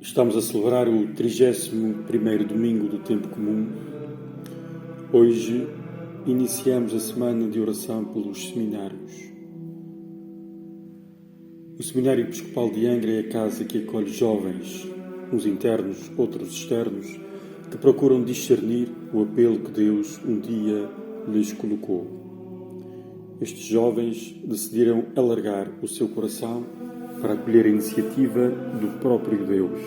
Estamos a celebrar o 31º domingo do tempo comum. Hoje iniciamos a semana de oração pelos seminários. O Seminário Episcopal de Angra é a casa que acolhe jovens, uns internos, outros externos, que procuram discernir o apelo que Deus um dia lhes colocou. Estes jovens decidiram alargar o seu coração para acolher a iniciativa do próprio Deus.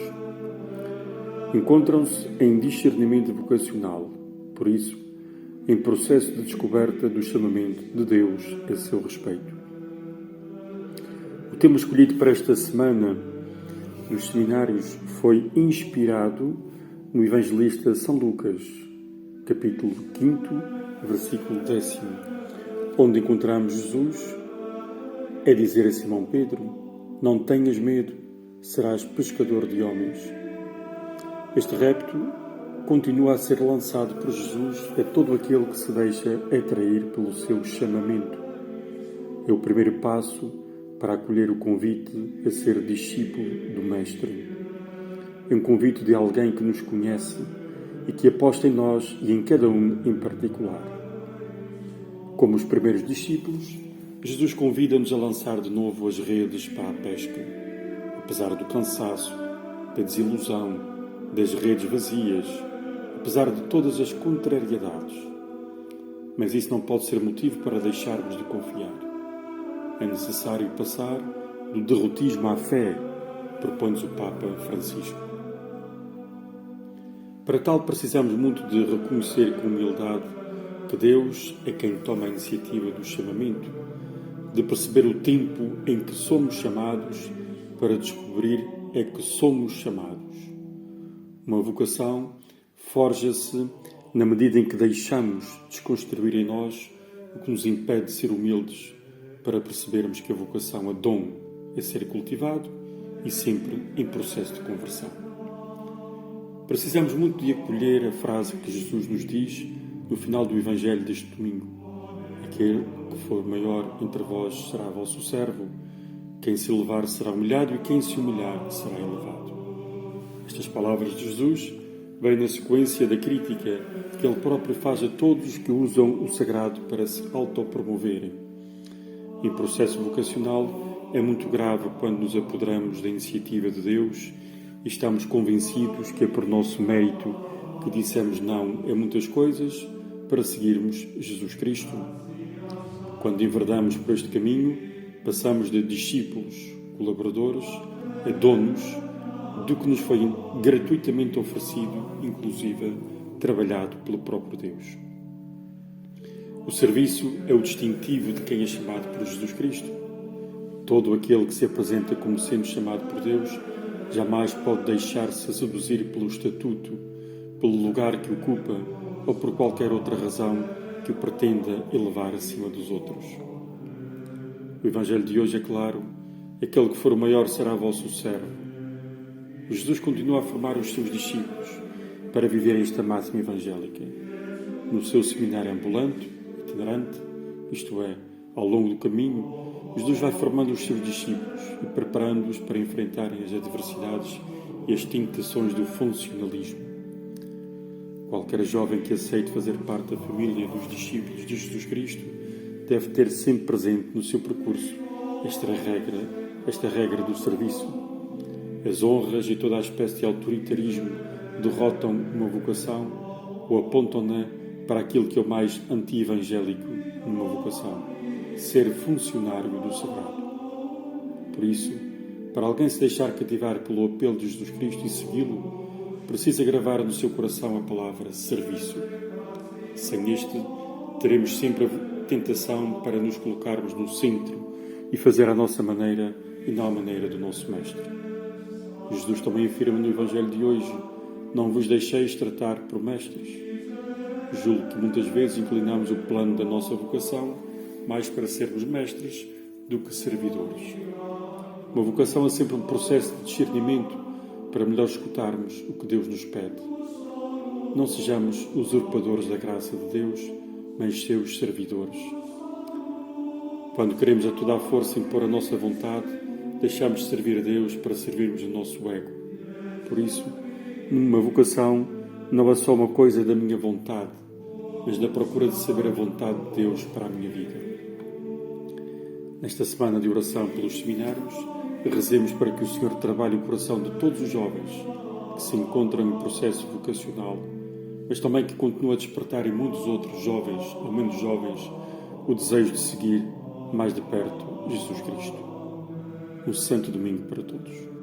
Encontram-se em discernimento vocacional, por isso, em processo de descoberta do chamamento de Deus a seu respeito. O tema escolhido para esta semana nos seminários foi inspirado no Evangelista São Lucas, capítulo 5, versículo 10, onde encontramos Jesus a dizer a Simão Pedro: "Não tenhas medo, serás pescador de homens." Este repto continua a ser lançado por Jesus a todo aquele que se deixa atrair pelo seu chamamento. É o primeiro passo para acolher o convite a ser discípulo do Mestre. É um convite de alguém que nos conhece e que aposta em nós e em cada um em particular. Como os primeiros discípulos, Jesus convida-nos a lançar de novo as redes para a pesca. Apesar do cansaço, da desilusão, das redes vazias, apesar de todas as contrariedades. Mas isso não pode ser motivo para deixarmos de confiar. É necessário passar do derrotismo à fé, propõe-nos o Papa Francisco. Para tal, precisamos muito de reconhecer com humildade que Deus é quem toma a iniciativa do chamamento, de perceber o tempo em que somos chamados para descobrir é que somos chamados. Uma vocação forja-se na medida em que deixamos desconstruir em nós o que nos impede de ser humildes, para percebermos que a vocação é dom a ser cultivado e sempre em processo de conversão. Precisamos muito de acolher a frase que Jesus nos diz no final do Evangelho deste domingo: "Aquele que for maior entre vós será vosso servo, quem se elevar será humilhado e quem se humilhar será elevado." Estas palavras de Jesus vêm na sequência da crítica que ele próprio faz a todos os que usam o sagrado para se autopromoverem. Em processo vocacional é muito grave quando nos apoderamos da iniciativa de Deus e estamos convencidos que é por nosso mérito que dissemos não a muitas coisas para seguirmos Jesus Cristo. Quando enverdamos por este caminho, passamos de discípulos, colaboradores, a donos do que nos foi gratuitamente oferecido, inclusive trabalhado pelo próprio Deus. O serviço é o distintivo de quem é chamado por Jesus Cristo. Todo aquele que se apresenta como sendo chamado por Deus jamais pode deixar-se seduzir pelo estatuto, pelo lugar que ocupa ou por qualquer outra razão que o pretenda elevar acima dos outros. O Evangelho de hoje é claro: aquele que for o maior será vosso servo. Jesus continua a formar os seus discípulos para viverem esta máxima evangélica. No seu seminário ambulante, itinerante, isto é, ao longo do caminho, Jesus vai formando os seus discípulos e preparando-os para enfrentarem as adversidades e as tentações do funcionalismo. Qualquer jovem que aceite fazer parte da família dos discípulos de Jesus Cristo deve ter sempre presente no seu percurso esta regra do serviço. As honras e toda a espécie de autoritarismo derrotam uma vocação ou apontam-na para aquilo que é o mais anti-evangélico numa vocação: ser funcionário do sagrado. Por isso, para alguém se deixar cativar pelo apelo de Jesus Cristo e segui-lo, precisa gravar no seu coração a palavra serviço. Sem este, teremos sempre a tentação para nos colocarmos no centro e fazer à nossa maneira e não à maneira do nosso Mestre. Jesus também afirma no Evangelho de hoje: "Não vos deixeis tratar por mestres." Julgo que muitas vezes inclinamos o plano da nossa vocação mais para sermos mestres do que servidores. Uma vocação é sempre um processo de discernimento para melhor escutarmos o que Deus nos pede. Não sejamos usurpadores da graça de Deus, mas seus servidores. Quando queremos a toda a força impor a nossa vontade, deixamos de servir a Deus para servirmos o nosso ego. Por isso, uma vocação não é só uma coisa da minha vontade, mas da procura de saber a vontade de Deus para a minha vida. Nesta semana de oração pelos seminários, rezemos para que o Senhor trabalhe o coração de todos os jovens que se encontram em processo vocacional, mas também que continue a despertar em muitos outros jovens ou menos jovens o desejo de seguir mais de perto Jesus Cristo. Um santo domingo para todos.